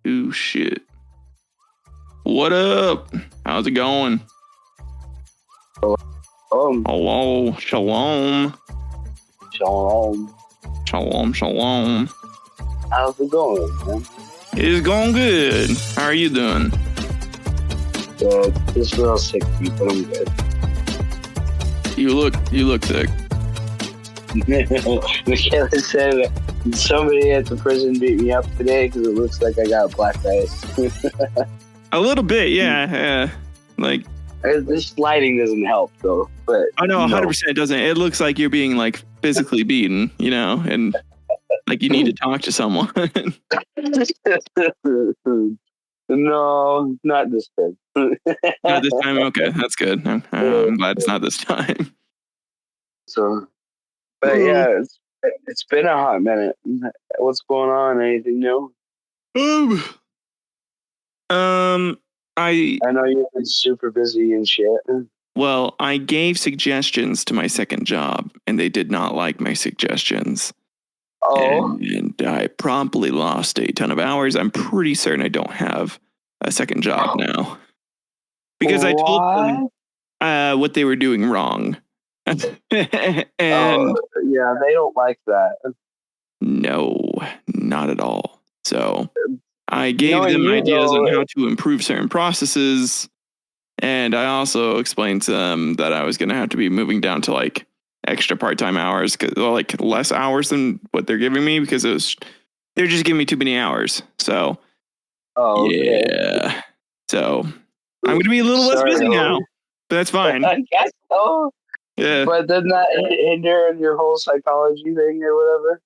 Ooh, shit. What up? How's it going? Hello. Shalom. Shalom. Shalom. How's it going, man? It's going good. How are you doing? Just real sick, but I'm good. You look sick. Michaela said somebody at the prison beat me up today because it looks like I got black ice. A little bit, yeah. Like, this lighting doesn't help though. But I know 100% doesn't. It looks like you're being like physically beaten, and like you need to talk to someone. No, not this time. Not this time. Okay, that's good. I'm glad it's not this time. So, but yeah, it's been a hot minute. What's going on? Anything new? I know you've been super busy and shit. Well, I gave suggestions to my second job, and they did not like my suggestions. Oh. And I promptly lost a ton of hours. I'm pretty certain I don't have a second job now. Because I told them what they were doing wrong. And yeah, they don't like that. No, not at all. So I gave them ideas on how to improve certain processes. And I also explained to them that I was going to have to be moving down to like extra part-time hours, like less hours than what they're giving me, because they're just giving me too many hours. So, yeah. So I'm going to be a little less busy now, but that's fine. I guess so. Yeah. But doesn't that hinder your whole psychology thing or whatever?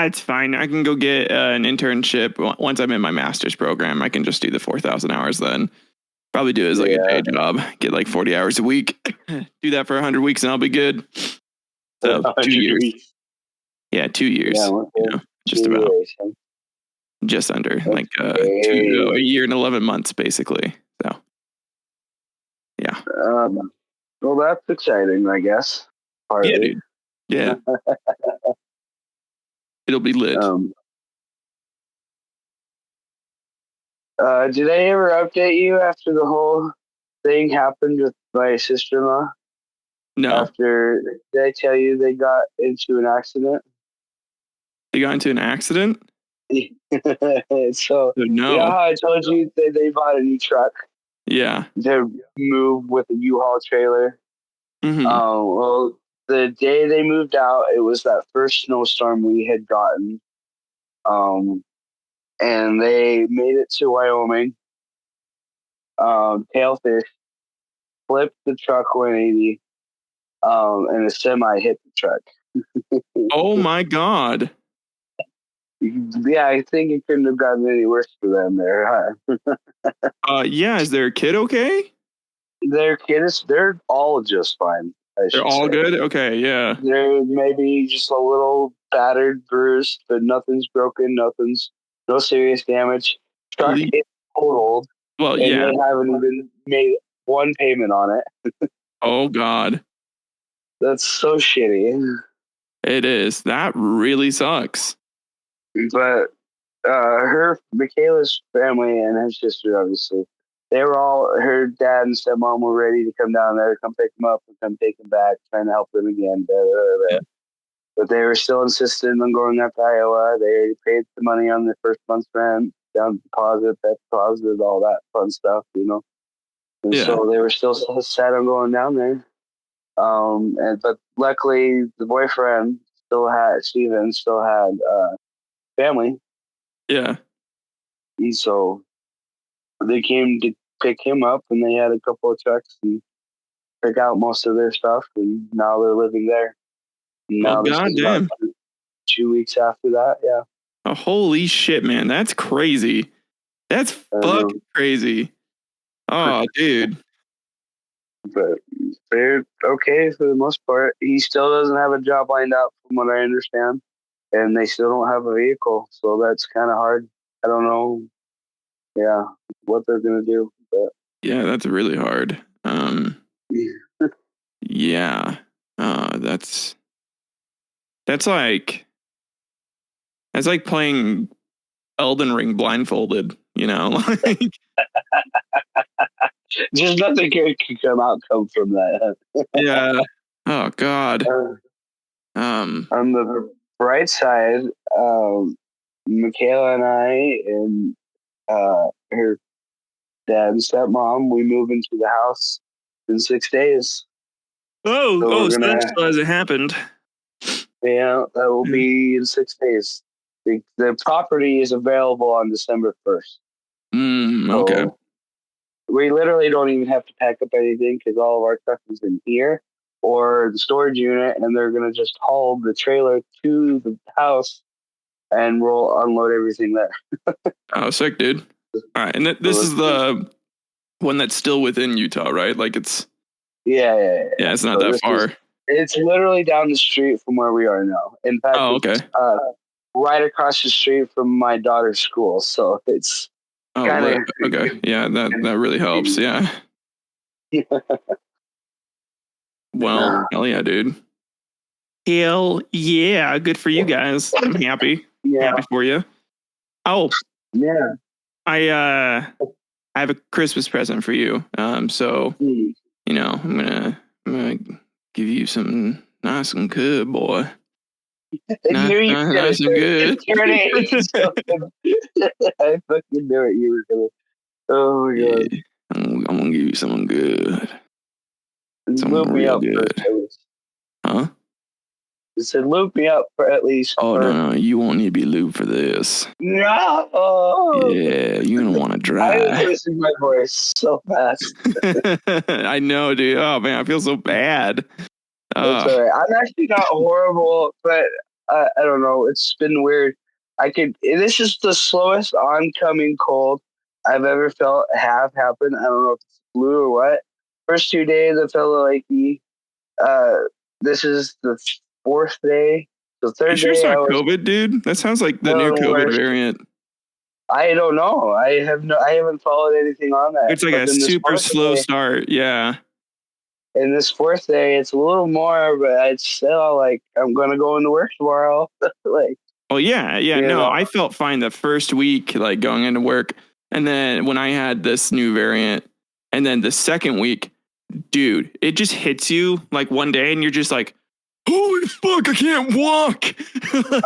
It's fine. I can go get an internship once I'm in my master's program. I can just do the 4,000 hours then. Probably do it as like a day job. Get like 40 hours a week. Do that for 100 weeks and I'll be good. So 2 years. Weeks. Yeah, 2 years. Yeah, just about. Just under like a year and 11 months basically. So yeah. Well, that's exciting, I guess. Partly. Yeah, dude. Yeah. It'll be lit. Did I ever update you after the whole thing happened with my sister-in-law? No. Did I tell you they got into an accident? They got into an accident? So, no. You know how I told you that they bought a new truck? Yeah. To move with a U-Haul trailer. Mm-hmm. Well, the day they moved out, it was that first snowstorm we had gotten. And they made it to Wyoming. Tailfish flipped the truck 180, and a semi hit the truck. Oh my God. Yeah, I think it couldn't have gotten any worse for them there, huh? Yeah, is their kid okay? Their kids, they're all just fine. They're all good? Okay, yeah. They're maybe just a little battered, bruised, but nothing's broken, no serious damage. Truck is totaled. Well, and they haven't even made one payment on it. Oh God. That's so shitty. It is. That really sucks. But Michaela's family and her sister, obviously, they were all, her dad and stepmom were ready to come down there, come pick them up and come take them back, trying to help them again. Yeah. But they were still insistent on going up to Iowa. They already paid the money on the first month's rent, down deposit, that deposit, all that fun stuff, And so they were still set on going down there. But luckily, the boyfriend Steven still had family. Yeah. So they came to pick him up, and they had a couple of trucks and pick out most of their stuff, and now they're living there. Now goddamn. 2 weeks after that, yeah. Oh, holy shit, man. That's crazy. That's fucking crazy. Oh, dude. But they're okay for the most part. He still doesn't have a job lined up, from what I understand, and they still don't have a vehicle, so that's kind of hard. I don't know, what they're gonna do. But yeah, that's really hard. Yeah, that's like playing Elden Ring blindfolded. you know, like just nothing good can come from that. yeah. Oh God. On the bright side, Michaela and I and her dad and stepmom, we move into the house in 6 days. So that still hasn't happened. Yeah, that will be in 6 days. The property is available on December 1st. Okay. So we literally don't even have to pack up anything because all of our stuff is in here or the storage unit, and they're going to just haul the trailer to the house and we'll unload everything there. Oh, sick, dude. All right. And this is the one that's still within Utah, right? Like it's. Yeah. It's not that far. It's literally down the street from where we are now. In fact, okay. Right across the street from my daughter's school. So it's okay. Yeah, that really helps. Yeah. Well, hell yeah, dude. Hell yeah. Good for you guys. I'm happy. Happy for you. Oh. Yeah. I have a Christmas present for you. So you know, I'm gonna give you something nice and good, boy. Nice and good. I fucking knew it. You were gonna. Oh my God. Yeah, I'm gonna give you something good. Something real good. Huh? It said loop me up for at least. Oh no, you won't need to be lubed for this. No. Yeah, you're gonna want to dry. I was losing my voice so fast. I know, dude. Oh man, I feel so bad. That's all right. I'm actually not horrible, but I don't know. It's been weird. This is the slowest oncoming cold I've ever felt have happened. I don't know if it's flu or what. First 2 days I felt like this is the fourth day. The third sure day it's not COVID, dude. That sounds like the new COVID variant. I don't know. I haven't followed anything on that. It's like a super slow start. Yeah. And this fourth day, it's a little more, but it's still like I'm gonna go into work tomorrow. Like, well, yeah. No, I felt fine the first week, like going into work, and then when I had this new variant, and then the second week, dude, it just hits you like one day, and you're just like, holy fuck, I can't walk.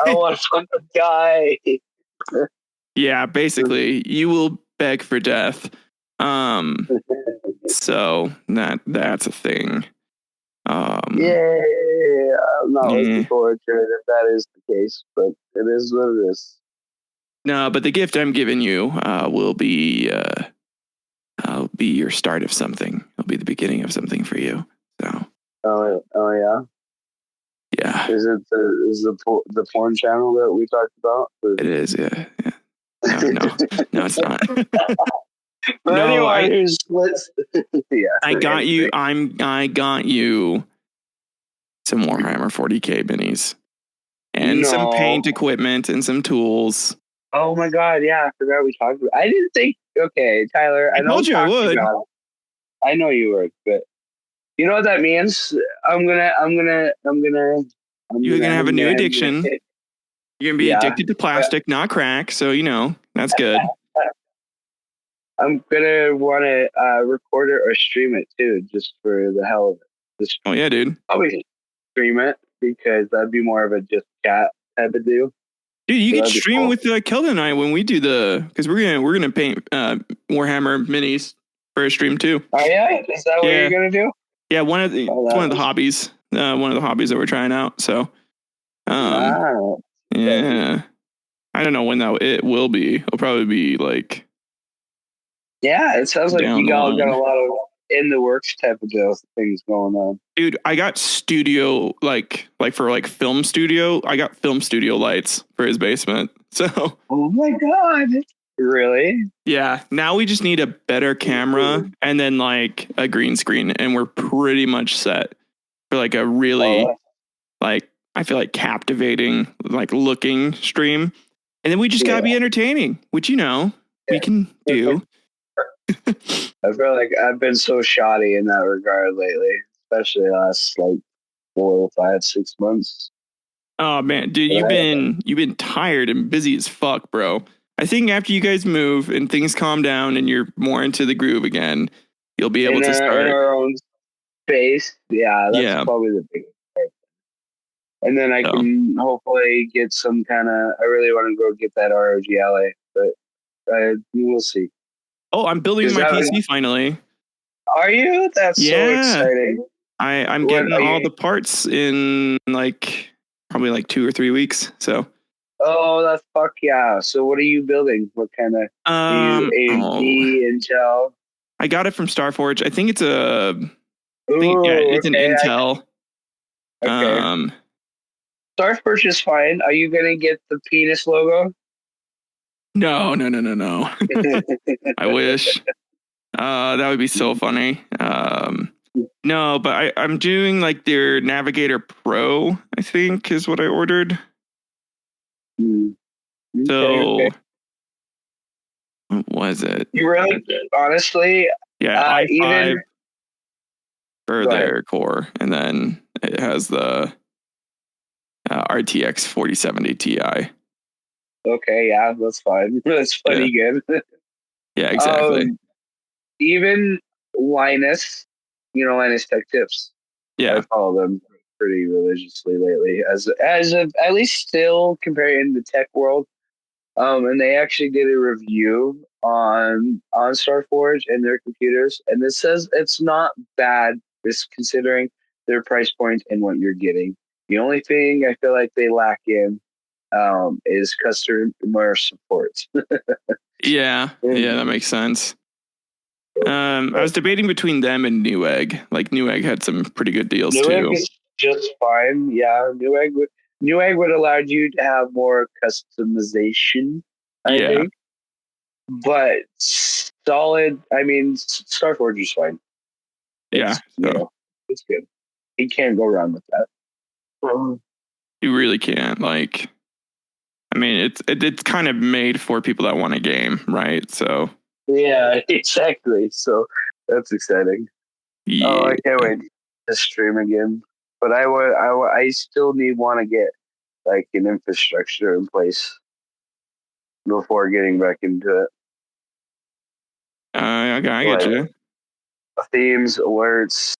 I want to fucking die. Yeah, basically, you will beg for death. So that's a thing. Yeah, I'm not looking forward to it if that is the case, but it is what it is. No, but the gift I'm giving you will be your start of something. It'll be the beginning of something for you. So. Oh yeah. Yeah. Is it the porn channel that we talked about? It is. Yeah. No, it's not. For anyone who splits, yeah. I got you. I got you some Warhammer 40K minis and some paint equipment and some tools. Oh my God! Yeah, I forgot we talked about. I didn't think. Okay, Tyler. I told you I would. I know you would, but you know what that means. I'm gonna. You're gonna have a new addiction. You're gonna be addicted to plastic, not crack. So you know that's good. I'm gonna want to record it or stream it too, just for the hell of it. Oh yeah, dude. Probably stream it because that'd be more of a just chat type of deal. Dude, you can stream with Kelvin and I when we do because we're gonna paint Warhammer minis for a stream too. Oh yeah, is that what you're gonna do? Yeah, one of the hobbies. One of the hobbies that we're trying out. So, yeah, I don't know when it will be. It'll probably be like. Yeah, it sounds like you got a lot of in the works type of things going on. Dude, I got studio like for film studio. I got film studio lights for his basement. So. Oh my God. Really? Yeah. Now we just need a better camera and then like a green screen, and we're pretty much set for like a really like I feel like captivating like looking stream. And then we just gotta be entertaining, which we can do. I feel like I've been so shoddy in that regard lately, especially the last like 4, 5, 6 months. Oh man, dude, you've been tired and busy as fuck, bro. I think after you guys move and things calm down and you're more into the groove again, you'll be able to start in our own space. Yeah, that's yeah. probably the biggest part. And then I So can hopefully get some kind of. I really want to go get that ROGLA, but we'll see. oh, I'm building my PC finally. Are you? That's so Yeah. exciting. I'm What getting are all you? the parts in like probably like 2 or 3 weeks. So Oh, that's fuck yeah! So what are you building? What kind of? You oh, AMD, Intel? I got it from Starforge. I think it's yeah, Ooh, it's an okay. Intel. Okay. Um Starfish is fine. Are you gonna get the penis logo? no. I wish. That would be so funny. No, but I'm doing like their Navigator Pro, I think is what I ordered. Okay. So what was it? You really, honestly, Yeah, even i5 for go ahead. their core, and then it has the RTX 4070 Ti. Okay, yeah, that's fine. That's Yeah, funny good. yeah, exactly. Um, even Linus, Linus Tech Tips. I Yeah, follow them pretty religiously lately, as of at least still comparing the tech world. And they actually did a review on StarForge and their computers, and it says it's not bad, just considering their price point and what you're getting. The only thing I feel like they lack in is customer support. yeah, that makes sense. I was debating between them and Newegg. Like Newegg had some pretty good deals Newegg too. is just fine. Yeah, Newegg would allow you to have more customization, I Yeah, think. But solid. I mean, Starforge is fine. yeah. It's So it's good. You can't go wrong with that. you really can't like. I mean, it's kind of made for people that want a game, right? So Yeah, exactly. So that's exciting. Oh, yeah. I can't wait to stream again. But I still want to get like an infrastructure in place before getting back into it. Okay, I get Like you. themes, alerts,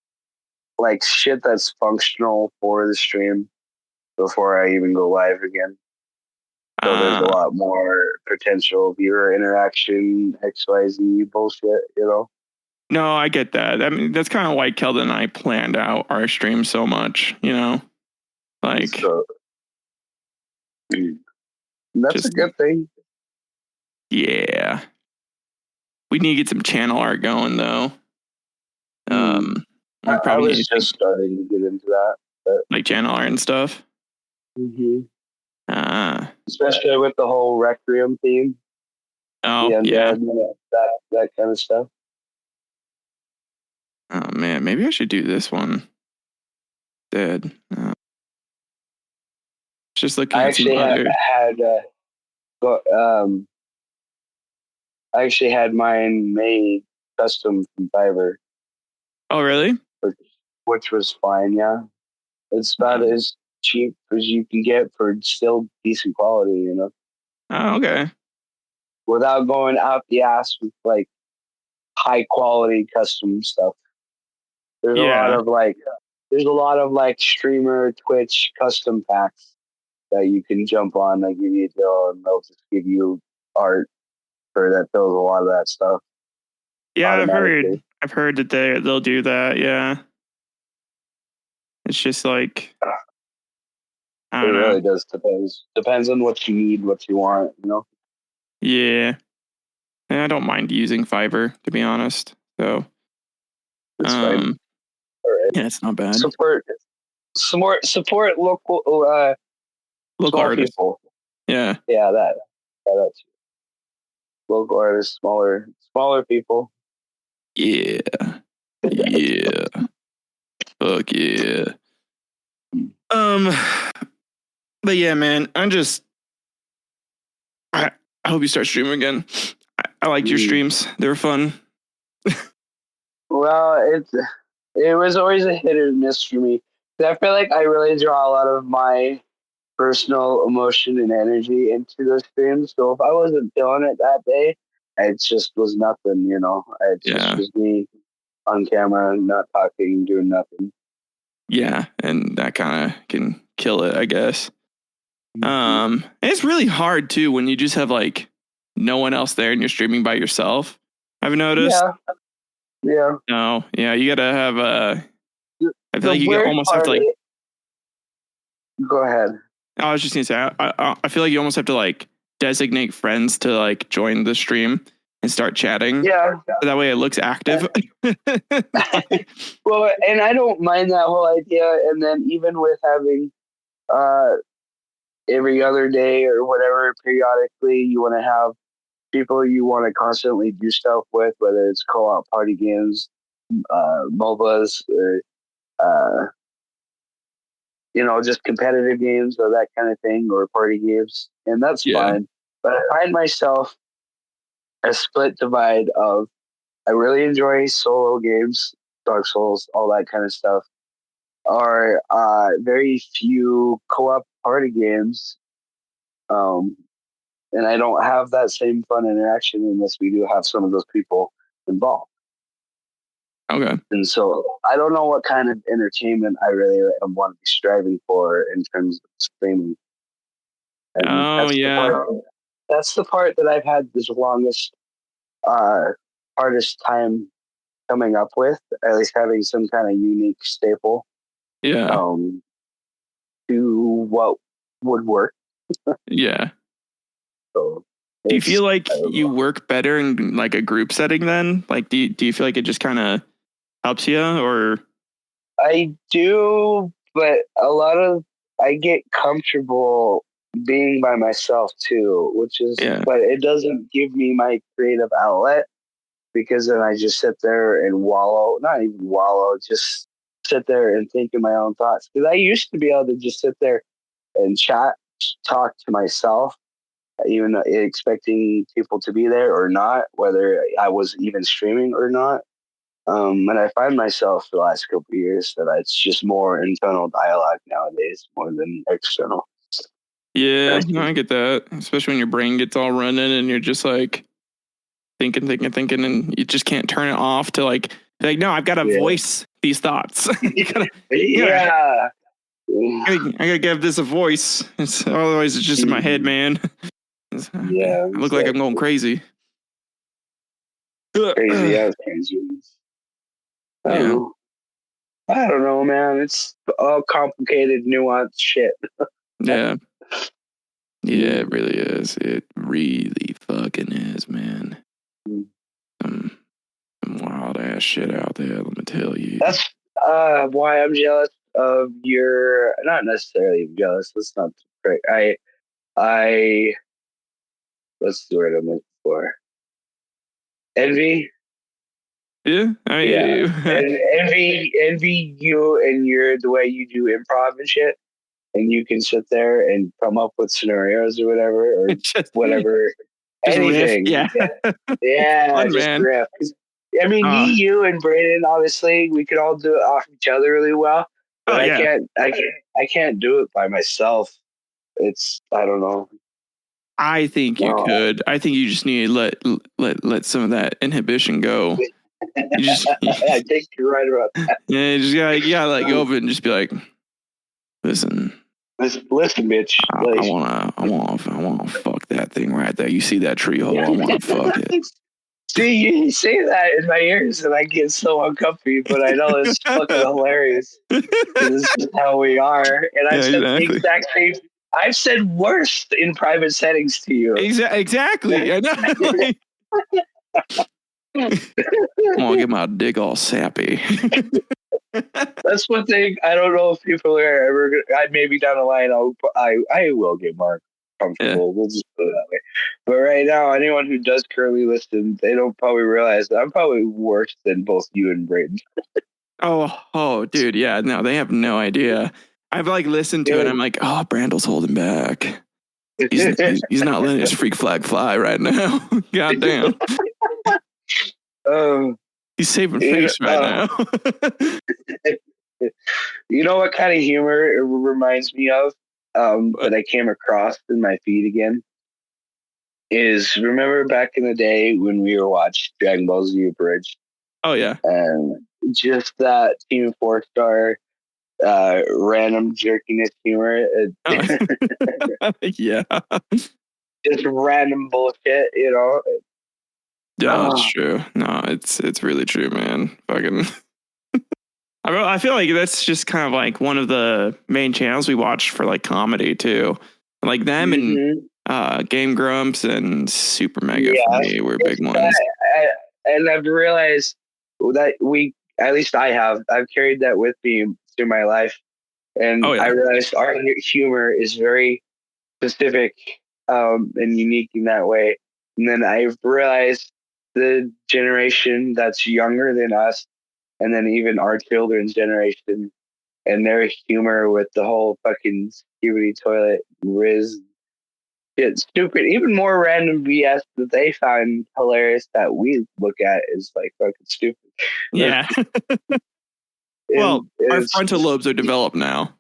like shit that's functional for the stream before I even go live again. So there's a Uh, lot more potential viewer interaction, XYZ bullshit. no, I get that. I mean, that's kind of why Keldon and I planned out our stream so much. Like So that's a just good thing. yeah. We need to get some channel art going though. Mm. We I probably was need to just starting to get into that, but like channel art and stuff. Uh especially with the whole Requiem theme, the oh yeah. undead, that kind of stuff. Oh man, maybe I should do this one. Dead. Just looking I at some actually other. had go, I actually had mine made custom from Fiverr, Oh really? which was fine. Yeah, it's about as cheap as you can get for still decent quality. Oh okay. Without going out the ass with like high quality custom stuff. There's a lot Yeah. of like streamer Twitch custom packs that you can jump on that give you a deal and they'll just give you art for that does a lot of that stuff Yeah, automatically. I've heard that they'll do that. Yeah. It's just like I It don't know. really does depends on what you need, what you want. Yeah. And I don't mind using Fiverr to be honest. So It's fine. um All right. yeah, it's not bad. Support local Local small artists. people. Yeah. Yeah, that's local artists, smaller people. Yeah. Yeah. Fuck yeah. Um but yeah, man, I hope you start streaming again. I liked your Mm. streams. They were fun. Well, it was always a hit or miss for me. I feel like I really draw a lot of my personal emotion and energy into those streams. So if I wasn't feeling it that day, it just was nothing, It just was me on camera, not talking, doing nothing. Yeah, and that kind of can kill it, I guess. And it's really hard too when you just have like no one else there and you're streaming by yourself. I've noticed. Yeah. No, yeah, you gotta have I feel like you almost have to like. Go ahead. I was just gonna say, I feel like you almost have to like designate friends to like join the stream and start chatting. Yeah. So that way it looks active. Well, and I don't mind that whole idea. And then even with having every other day or whatever, periodically, you want to have people you want to constantly do stuff with, whether it's co-op party games, MOBAs, or just competitive games or that kind of thing, or party games, and that's fine. But I find myself a split divide of I really enjoy solo games, Dark Souls, all that kind of stuff, or very few co-op party games. And I don't have that same fun interaction unless we do have some of those people involved. Okay. And so I don't know what kind of entertainment I really want to be striving for in terms of streaming. And that's the part that I've had this longest, hardest time coming up with, at least having some kind of unique staple. Yeah. To what would work. Yeah. So do you feel like you work better in like a group setting then? Like, do you feel like it just kind of helps you, or? I do, but I get comfortable being by myself too, which is, but it doesn't give me my creative outlet, because then I just sit there and not even wallow, just sit there and think in my own thoughts. Because I used to be able to just sit there and talk to myself, even expecting people to be there or not, whether I was even streaming or not. And I find myself the last couple of years that it's just more internal dialogue nowadays more than external. Yeah, no, I get that. Especially when your brain gets all running and you're just like thinking, and you just can't turn it off to like no, I've got to voice these thoughts. I gotta give this a voice. Otherwise, it's just in my head, man. I look like I'm going crazy. Crazy. I don't know, man. It's all complicated, nuanced shit. Yeah, it really is. It really fucking is, man. Some wild ass shit out there, let me tell you. That's why I'm jealous of your. Not necessarily jealous. That's not correct. What's the word I'm looking for? Envy. Yeah, envy you and the way you do improv and shit, and you can sit there and come up with scenarios or whatever, or whatever, anything. Riff, Fun, just man. Riff. I mean, you and Brayden, obviously, we could all do it off each other really well, but I can't do it by myself. I don't know. I think you could. I think you just need to let some of that inhibition go. I think you're right about that. Yeah, you gotta let go of it and just be like, listen, bitch. I wanna fuck that thing right there. You see that tree hole? I wanna fuck it. See, you say that in my ears and I get so uncomfy, but I know it's fucking hilarious. This is how we are. And I've said the exact same. I've said worse in private settings to you. Exactly. I know. I'm gonna get my dick all sappy. That's one thing. I don't know if people are ever. Maybe down the line, I will get more comfortable. We'll just put it that way. But right now, anyone who does currently listen, they don't probably realize that I'm probably worse than both you and Brayden. Oh, dude, yeah, no, they have no idea. I've like listened to it. And I'm like, oh, Brandle's holding back. He's not letting his freak flag fly right now. God damn. He's saving face right now. You know what kind of humor it reminds me of? that I came across in my feed again is, remember back in the day when we were watching Dragon Ball Z Abridged? Oh yeah. And just that Team 4-Star random jerkiness humor. Oh. Yeah. Just random bullshit, you know? Yeah, that's true. No, it's really true, man. Fucking. I feel like that's just kind of like one of the main channels we watch for like comedy too. Like them and Game Grumps and Super Mega for me were big ones. And I've realized that at least I've carried that with me through my life. And I realized our humor is very specific and unique in that way. And then I've realized the generation that's younger than us, and then even our children's generation, and their humor with the whole fucking skibidi toilet Riz, it's stupid, even more random BS that they find hilarious that we look at is like fucking stupid. Yeah. Well, our frontal lobes are developed now.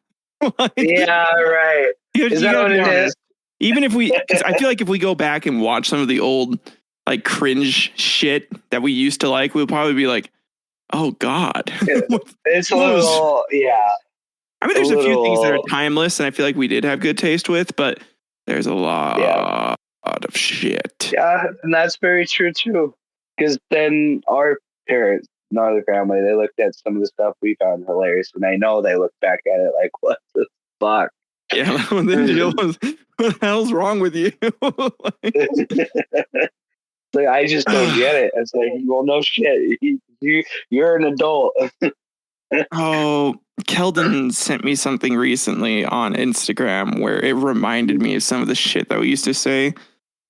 Yeah, right. Is that what it is? Even if because I feel like if we go back and watch some of the old like cringe shit that we used to like, we'll probably be like, oh God. It's a little, yeah. I mean, there's a few things that are timeless, and I feel like we did have good taste with, but there's a lot of shit. Yeah, and that's very true too. Because then our parents, none of the family, they looked at some of the stuff we found hilarious, and I know they looked back at it like, what the fuck? Yeah, when the deal was, what the hell's wrong with you? Like, I just don't get it. It's like, well, no shit. You're an adult. Oh, Keldon sent me something recently on Instagram where it reminded me of some of the shit that we used to say.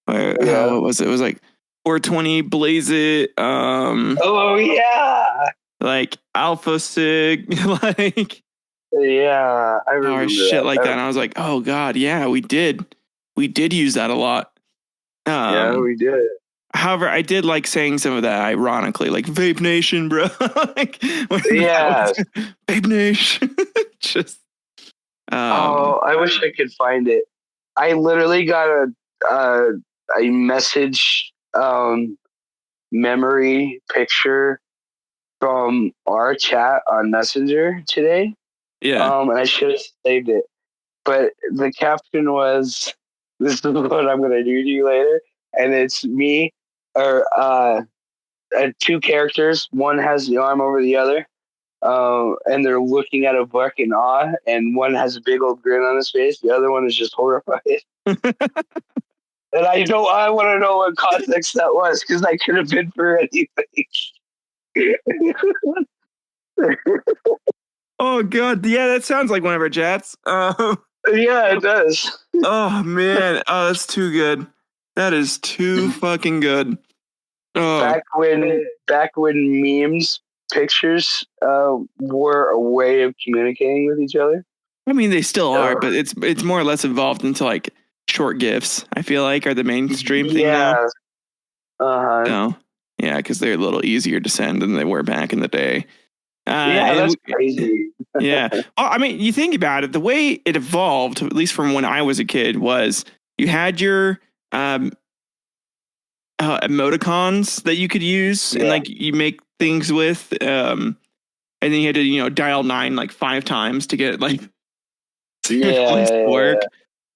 What was it? It was like 420 blaze it. Oh yeah. Like Alpha Sig, like yeah, I remember shit like that. And I was like, oh God, yeah, we did use that a lot. Yeah, we did. However, I did like saying some of that ironically, like Vape Nation, bro. Like, yeah, Vape Nation. Just. Oh, I wish I could find it. I literally got a message memory picture from our chat on Messenger today. Yeah. And I should have saved it. But the caption was, "This is what I'm gonna do to you later," and it's me or two characters. One has the arm over the other, and they're looking at a book in awe, and one has a big old grin on his face. The other one is just horrified. And I want to know what context that was, because that could have been for anything. Oh God, yeah, that sounds like one of our chats. Yeah, it does. Oh man, oh that's too good. That is too fucking good. Oh. Back when memes, pictures were a way of communicating with each other. I mean, they still are, but it's more or less evolved into like short GIFs. I feel like are the mainstream thing now. No, yeah, because they're a little easier to send than they were back in the day. That's crazy. Yeah, well, I mean, you think about it. The way it evolved, at least from when I was a kid, was you had your emoticons that you could use and like you make things with, and then you had to dial 9 like 5 times to get like to work.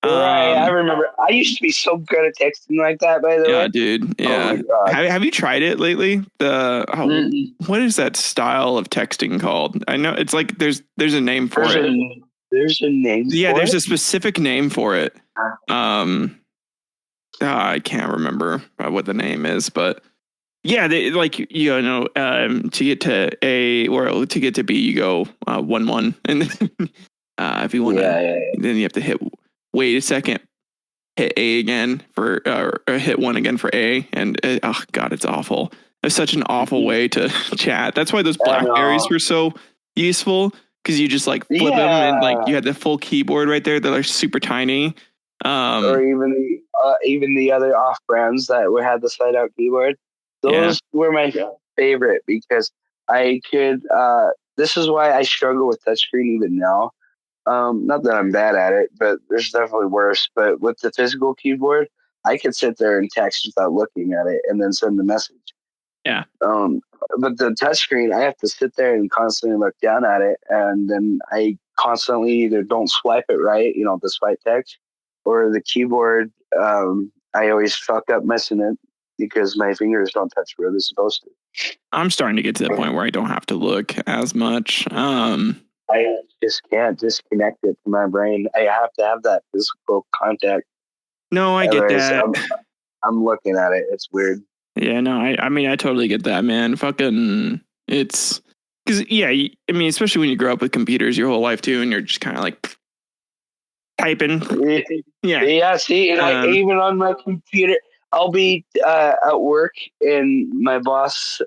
Right, I remember. I used to be so good at texting like that. By the way, dude. Yeah. Oh my God. Have you tried it lately? What is that style of texting called? I know it's like there's a name for it. There's a name. Yeah, there's a specific name for it. I can't remember what the name is, but yeah, they like to get to A or to get to B, you go 1-1, and then if you want to, then you have to wait a second, hit A again for or hit 1 again for A, and oh God, it's awful. It's such an awful way to chat. That's why those Blackberries were so useful, because you just like flip them and like you had the full keyboard right there. They're like super tiny. Or even the other off brands that had the slide out keyboard. Those were my favorite, because I could. This is why I struggle with touchscreen even now, Not that I'm bad at it, but there's definitely worse. But with the physical keyboard, I could sit there and text without looking at it and then send the message. Yeah. But the touchscreen, I have to sit there and constantly look down at it, and then I constantly either don't swipe it right, the swipe text, or the keyboard. I always fuck up missing it because my fingers don't touch where they're supposed to. I'm starting to get to the point where I don't have to look as much. I just can't disconnect it from my brain. I have to have that physical contact. No, I get that. I'm looking at it. It's weird. Yeah, no, I mean, I totally get that, man. Fucking, it's because, yeah, I mean, especially when you grow up with computers your whole life too, and you're just kind of like typing. Yeah. Yeah, see, and even on my computer, I'll be at work, and my boss,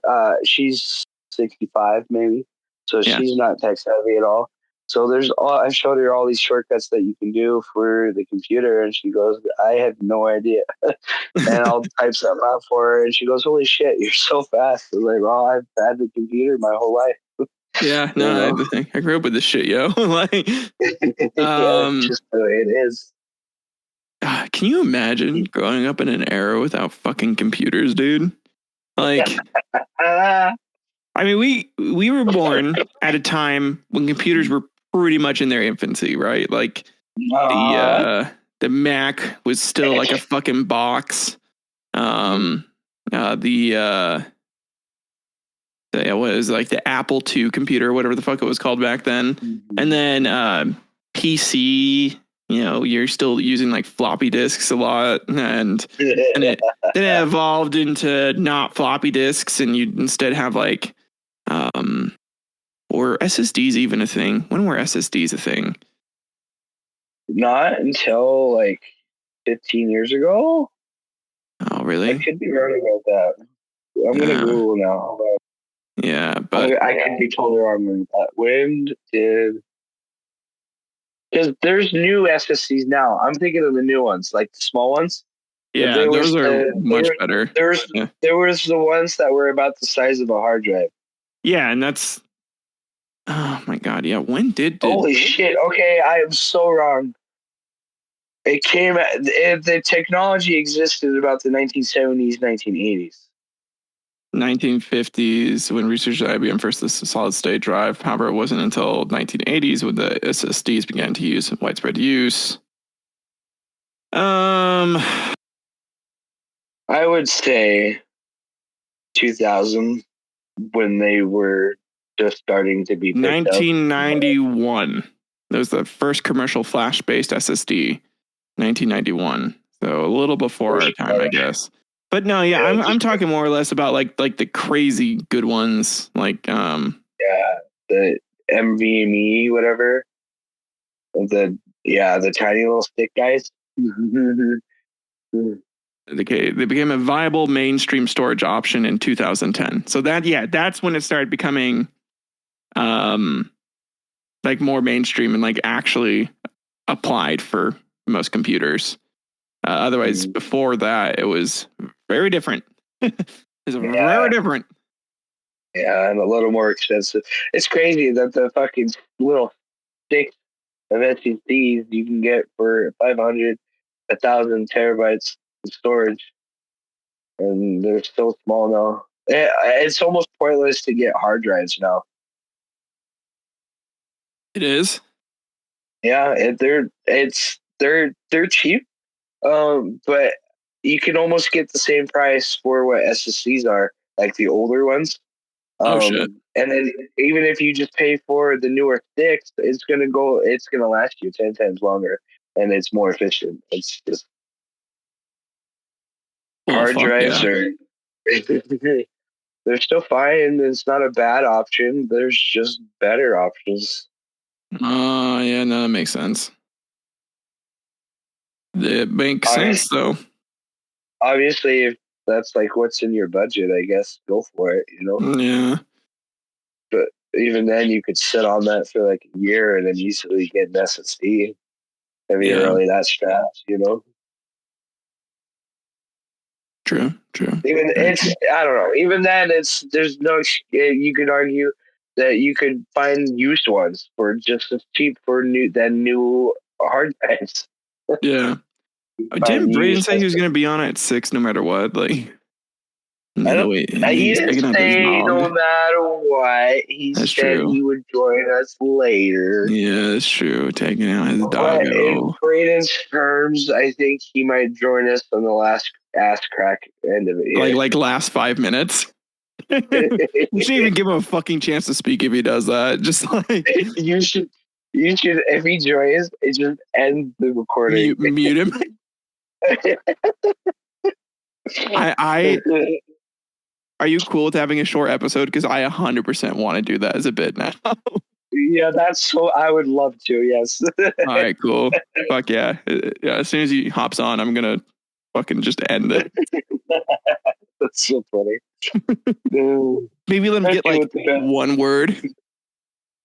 she's 65 maybe, so she's not tech savvy at all. So I showed her all these shortcuts that you can do for the computer, and she goes, I had no idea. And I'll type something out for her, and she goes, holy shit, you're so fast. I was like, well, I've had the computer my whole life. Yeah, no, I grew up with this shit, yo. Like, yeah, just the way it is. Can you imagine growing up in an era without fucking computers, dude? Like, I mean, we were born at a time when computers were pretty much in their infancy, right? Like the Mac was still like a fucking box. It was like the Apple II computer, whatever the fuck it was called back then, and then PC. You're still using like floppy disks a lot, and then it evolved into not floppy disks, and you instead have like, or SSDs even a thing. When were SSDs a thing? Not until like 15 years ago. Oh, really? I could be wrong about that. I'm gonna Google now. Yeah, but I could be totally wrong about that. When did? Because there's new SSDs now. I'm thinking of the new ones, like the small ones. Yeah, those are much better. There was the ones that were about the size of a hard drive. Yeah, and that's, oh my god, yeah. When did holy shit? Okay, I am so wrong. It came. The technology existed about the 1970s, 1980s. 1950s when research at IBM first the solid state drive. However, it wasn't until 1980s when the SSDs began to use widespread use. I would say 2000 when they were just starting to be picked 1991. Up. That was the first commercial flash-based SSD. 1991. So a little before our time, I guess. But no, yeah, I'm talking more or less about like the crazy good ones, like the NVMe whatever, the tiny little stick guys. They became a viable mainstream storage option in 2010. So that's when it started becoming like more mainstream and like actually applied for most computers. Otherwise, before that, it was very different. It's very different. Yeah, and a little more expensive. It's crazy that the fucking little sticks of SSDs you can get for 500, 1,000 terabytes of storage, and they're still small now. It's almost pointless to get hard drives now. It is. Yeah, they're cheap, but you can almost get the same price for what SSDs are, like the older ones. Shit. And then even if you just pay for the newer sticks, it's gonna last you 10 times longer, and it's more efficient. It's just hard drives are they're still fine. It's not a bad option. There's just better options. Yeah, no, that makes sense. It makes sense though. Obviously, if that's like what's in your budget, I guess go for it, Yeah. But even then, you could sit on that for like a year and then easily get an SSD if you're really that strapped, True. Even I don't know. Even then, there's no. You could argue that you could find used ones for just as cheap for new hard drives. Yeah. Didn't Brayden say he was going to be on it at 6 no matter what? Like, he he's didn't taking up his say no nog. matter what. He That's said true. he would join us later. Yeah, that's true. Taking out his But in doggo. Brayden's terms, I think he might join us on the last ass crack end of it here. Like last 5 minutes. You shouldn't even give him a fucking chance to speak if he does that. Just like you should if he joins, it just end the recording. mute him. I are you cool with having a short episode? Because I 100% want to do that as a bit now. Yeah, that's what I would love to. Yes. All right, cool. Fuck yeah. Yeah. As soon as he hops on, I'm gonna fucking just end it. That's so funny. Maybe let him get like one word.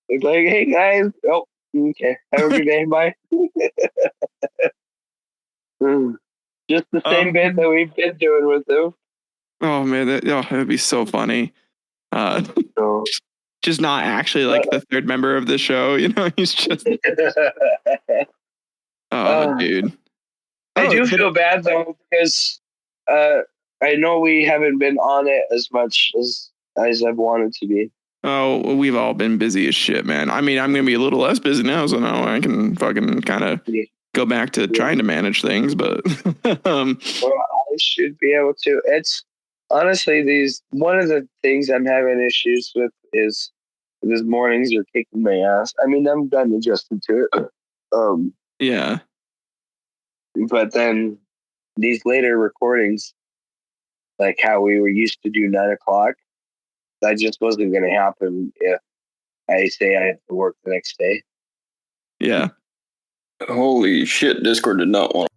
It's like, hey guys. Oh, okay. Have a good day. Bye. Just the same bit that we've been doing with him. Oh man, that'd be so funny. Just not actually like the third member of the show, you know. He's just dude. I do feel bad though because I know we haven't been on it as much as I've wanted to be. Oh, we've all been busy as shit, man. I mean, I'm gonna be a little less busy now, so now I can fucking kind of go back to trying to manage things. But well, I should be able to. It's honestly one of the things I'm having issues with is these mornings are kicking my ass. I mean, I'm done adjusted to it. Yeah. But then these later recordings, like how we were used to do 9 o'clock, that just wasn't going to happen if I say I have to work the next day. Yeah. Holy shit, Discord did not want